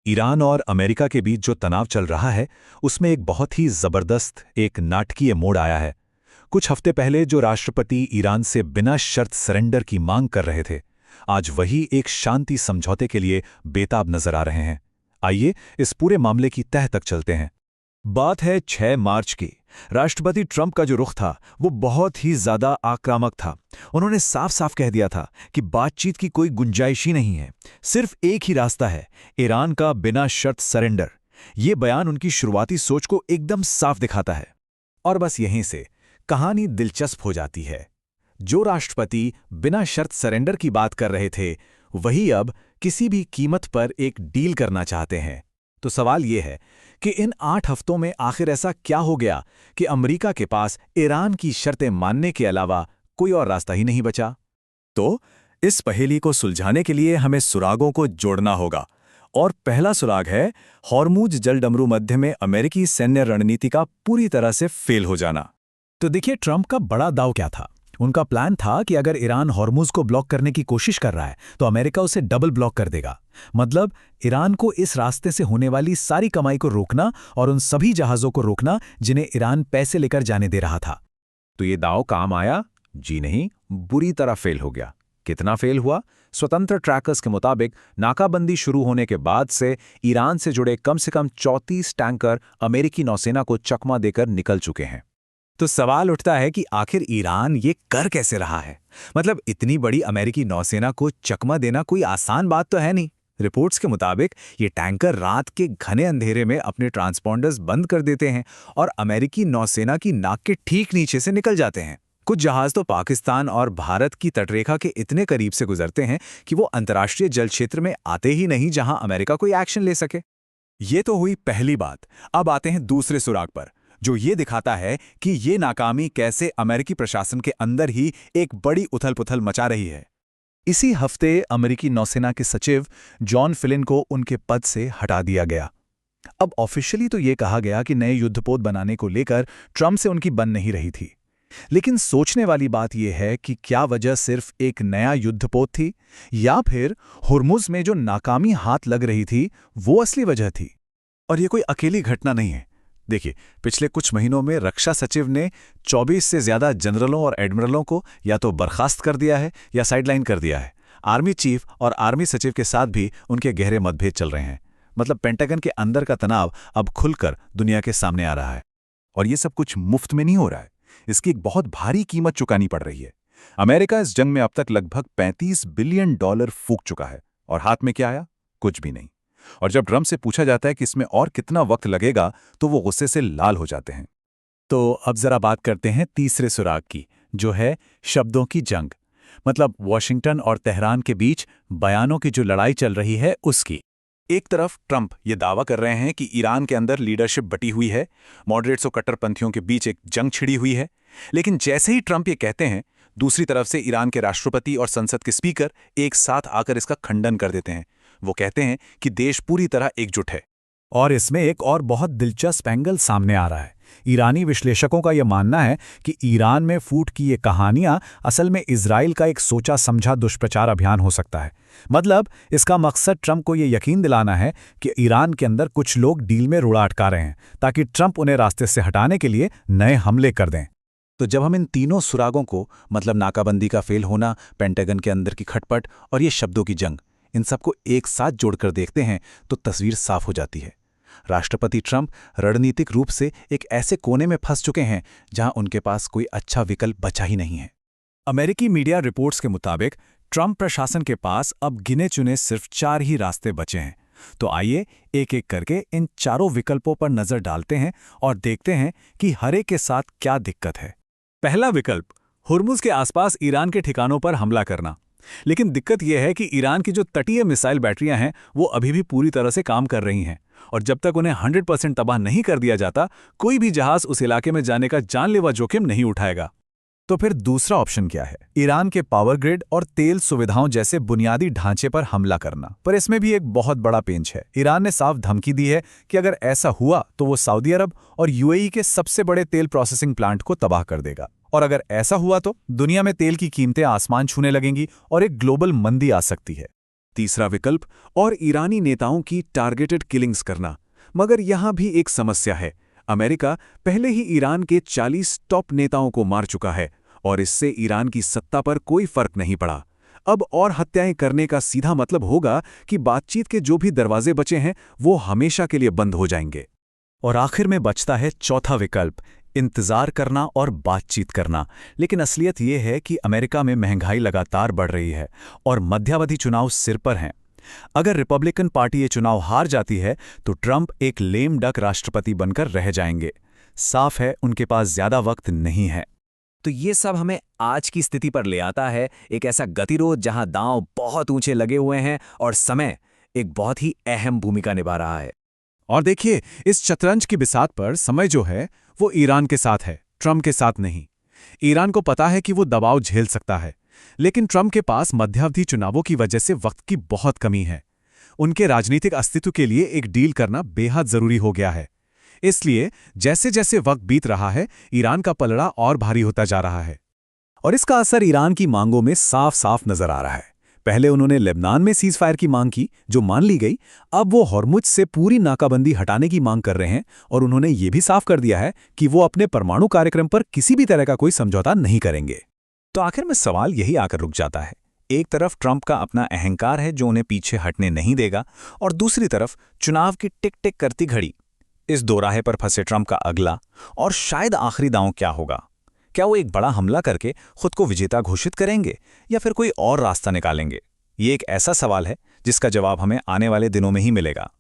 Iran और America के बीच जो तनाव चल रहा है, उसमें एक बहुत ही जबरदस्त, एक नाटकीय मोड़ आया है। कुछ हफ्ते पहले जो राष्ट्रपति ईरान से बिना शर्त सरेंडर की मांग कर रहे थे, आज वही एक शांति समझौते के लिए बेताब नजर आ रहे हैं। आइए इस पूरे मामले की तह तक चलते हैं। बात है 6 मार्च की। राष्ट्रपति ट्रंप का जो रुख था वो बहुत ही ज्यादा आक्रामक था। उन्होंने साफ साफ कह दिया था कि बातचीत की कोई गुंजाइश ही नहीं है, सिर्फ एक ही रास्ता है, ईरान का बिना शर्त सरेंडर। ये बयान उनकी शुरुआती सोच को एकदम साफ दिखाता है। और बस यहीं से कहानी दिलचस्प हो जाती है। जो राष्ट्रपति बिना शर्त सरेंडर की बात कर रहे थे, वही अब किसी भी कीमत पर एक डील करना चाहते हैं। तो सवाल ये है कि इन 8 हफ्तों में आखिर ऐसा क्या हो गया कि अमेरिका के पास ईरान की शर्तें मानने के अलावा कोई और रास्ता ही नहीं बचा। तो इस पहेली को सुलझाने के लिए हमें सुरागों को जोड़ना होगा। और पहला सुराग है हॉर्मुज जलडमरू मध्य में अमेरिकी सैन्य रणनीति का पूरी तरह से फेल हो जाना। तो देखिए, ट्रंप का बड़ा दाव क्या था। उनका प्लान था कि अगर ईरान हॉर्मुज को ब्लॉक करने की कोशिश कर रहा है तो अमेरिका उसे डबल ब्लॉक कर देगा। मतलब ईरान को इस रास्ते से होने वाली सारी कमाई को रोकना और उन सभी जहाज़ों को रोकना जिन्हें ईरान पैसे लेकर जाने दे रहा था। तो ये दाव काम आया? जी नहीं, बुरी तरह फेल हो गया। कितना फेल हुआ? स्वतंत्र ट्रैकर्स के मुताबिक नाकाबंदी शुरू होने के बाद से ईरान से जुड़े कम से कम 34 टैंकर अमेरिकी नौसेना को चकमा देकर निकल चुके हैं। तो सवाल उठता है कि आखिर ईरान ये कर कैसे रहा है। मतलब इतनी बड़ी अमेरिकी नौसेना को चकमा देना कोई आसान बात तो है नहीं। रिपोर्ट्स के मुताबिक ये टैंकर रात के घने अंधेरे में अपने ट्रांसपॉन्डर्स बंद कर देते हैं और अमेरिकी नौसेना की नाक के ठीक नीचे से निकल जाते हैं। कुछ जहाज तो पाकिस्तान और भारत की तटरेखा के इतने करीब से गुजरते हैं कि वो अंतर्राष्ट्रीय जल क्षेत्र में आते ही नहीं जहां अमेरिका कोई एक्शन ले सके। ये तो हुई पहली बात। अब आते हैं दूसरे सुराग पर, जो ये दिखाता है कि ये नाकामी कैसे अमेरिकी प्रशासन के अंदर ही एक बड़ी उथल-पुथल मचा रही है। इसी हफ्ते अमेरिकी नौसेना के सचिव जॉन फिलिन को उनके पद से हटा दिया गया। अब ऑफिशियली तो ये कहा गया कि नए युद्धपोत बनाने को लेकर ट्रंप से उनकी बन नहीं रही थी। लेकिन सोचने वाली बात यह है कि क्या वजह सिर्फ एक नया युद्धपोत थी, या फिर हुर्मुज में जो नाकामी हाथ लग रही थी वो असली वजह थी। और ये कोई अकेली घटना नहीं है। देखिए, पिछले कुछ महीनों में रक्षा सचिव ने 24 से ज्यादा जनरलों और एडमिरलों को या तो बर्खास्त कर दिया है या साइडलाइन कर दिया है। आर्मी चीफ और आर्मी सचिव के साथ भी उनके गहरे मतभेद चल रहे हैं। मतलब पेंटागन के अंदर का तनाव अब खुलकर दुनिया के सामने आ रहा है। और ये सब कुछ मुफ्त में नहीं हो रहा है, इसकी एक बहुत भारी कीमत चुकानी पड़ रही है। अमेरिका इस जंग में अब तक लगभग $35 बिलियन फूंक चुका है, और हाथ में क्या आया? कुछ भी नहीं। और जब ट्रंप से पूछा जाता है कि इसमें और कितना वक्त लगेगा, तो वो गुस्से से लाल हो जाते हैं। तो अब जरा बात करते हैं तीसरे सुराग की, जो है शब्दों की जंग। मतलब वॉशिंगटन और तेहरान के बीच बयानों की जो लड़ाई चल रही है उसकी। एक तरफ ट्रंप ये दावा कर रहे हैं कि ईरान के अंदर लीडरशिप बटी हुई है, मॉडरेट्स और कट्टरपंथियों के बीच एक जंग छिड़ी हुई है। लेकिन जैसे ही ट्रंप ये कहते हैं, दूसरी तरफ से ईरान के राष्ट्रपति और संसद के स्पीकर एक साथ आकर इसका खंडन कर देते हैं। वो कहते हैं कि देश पूरी तरह एकजुट है। और इसमें एक और बहुत दिलचस्प एंगल सामने आ रहा है। ईरानी विश्लेषकों का यह मानना है कि ईरान में फूट की ये कहानियां असल में इजराइल का एक सोचा समझा दुष्प्रचार अभियान हो सकता है। मतलब इसका मकसद ट्रंप को ये यकीन दिलाना है कि ईरान के अंदर कुछ लोग डील में रुड़ा अटका रहे हैं, ताकि ट्रंप उन्हें रास्ते से हटाने के लिए नए हमले कर दें। तो जब हम इन तीनों सुरागों को, मतलब नाकाबंदी का फेल होना, पेंटागन के अंदर की खटपट और ये शब्दों की जंग, इन सबको एक साथ जोड़कर देखते हैं तो तस्वीर साफ हो जाती है। राष्ट्रपति ट्रंप रणनीतिक रूप से एक ऐसे कोने में फंस चुके हैं जहां उनके पास कोई अच्छा विकल्प बचा ही नहीं है। अमेरिकी मीडिया रिपोर्ट्स के मुताबिक ट्रंप प्रशासन के पास अब गिने चुने सिर्फ 4 ही रास्ते बचे हैं। तो आइए एक एक करके इन चारों विकल्पों पर नजर डालते हैं और देखते हैं कि हर एक के साथ क्या दिक्कत है। पहला विकल्प, हुर्मुज के आसपास ईरान के ठिकानों पर हमला करना। लेकिन दिक्कत यह है कि ईरान की जो तटीय मिसाइल बैटरियां हैं वो अभी भी पूरी तरह से काम कर रही हैं, और जब तक उन्हें 100% तबाह नहीं कर दिया जाता, कोई भी जहाज उस इलाके में जाने का जानलेवा जोखिम नहीं उठाएगा। तो फिर दूसरा ऑप्शन क्या है? ईरान के पावर ग्रिड और तेल सुविधाओं जैसे बुनियादी ढांचे पर हमला करना। पर इसमें भी एक बहुत बड़ा पेंच है। ईरान ने साफ धमकी दी है कि अगर ऐसा हुआ तो वो सऊदी अरब और यूएई के सबसे बड़े तेल प्रोसेसिंग प्लांट को तबाह कर देगा। और अगर ऐसा हुआ तो दुनिया में तेल की कीमतें आसमान छूने लगेंगी और एक ग्लोबल मंदी आ सकती है। तीसरा विकल्प और ईरानी नेताओं की टारगेटेड किलिंग्स करना। मगर यहां भी एक समस्या है। अमेरिका पहले ही ईरान के 40 टॉप नेताओं को मार चुका है और इससे ईरान की सत्ता पर कोई फर्क नहीं पड़ा। अब और हत्याएं करने का सीधा मतलब होगा कि बातचीत के जो भी दरवाजे बचे हैं वो हमेशा के लिए बंद हो जाएंगे। और आखिर में बचता है चौथा विकल्प, इंतजार करना और बातचीत करना। लेकिन असलियत ये है कि अमेरिका में महंगाई लगातार बढ़ रही है और मध्यावधि चुनाव सिर पर हैं। अगर रिपब्लिकन पार्टी ये चुनाव हार जाती है तो ट्रंप एक लेम डक राष्ट्रपति बनकर रह जाएंगे। साफ है उनके पास ज्यादा वक्त नहीं है। तो ये सब हमें आज की स्थिति पर ले आता है, एक ऐसा गतिरोध जहां दांव बहुत ऊंचे लगे हुए हैं और समय एक बहुत ही अहम भूमिका निभा रहा है। और देखिए, इस शतरंज की बिसात पर समय जो है वो ईरान के साथ है, ट्रंप के साथ नहीं। ईरान को पता है कि वो दबाव झेल सकता है, लेकिन ट्रंप के पास मध्यावधि चुनावों की वजह से वक्त की बहुत कमी है। उनके राजनीतिक अस्तित्व के लिए एक डील करना बेहद जरूरी हो गया है। इसलिए जैसे जैसे वक्त बीत रहा है, ईरान का पलड़ा और भारी होता जा रहा है। और इसका असर ईरान की मांगों में साफ साफ नजर आ रहा है। पहले उन्होंने लेबनान में सीज फायर की मांग की, जो मान ली गई। अब वो हॉर्मुज से पूरी नाकाबंदी हटाने की मांग कर रहे हैं और उन्होंने ये भी साफ कर दिया है कि वो अपने परमाणु कार्यक्रम पर किसी भी तरह का कोई समझौता नहीं करेंगे। तो आखिर में सवाल यही आकर रुक जाता है। एक तरफ ट्रंप का अपना अहंकार है जो उन्हें पीछे हटने नहीं देगा, और दूसरी तरफ चुनाव की टिक टिक करती घड़ी। इस दोराहे पर फंसे ट्रंप का अगला और शायद आखिरी दांव क्या होगा? क्या वो एक बड़ा हमला करके खुद को विजेता घोषित करेंगे या फिर कोई और रास्ता निकालेंगे? ये एक ऐसा सवाल है जिसका जवाब हमें आने वाले दिनों में ही मिलेगा।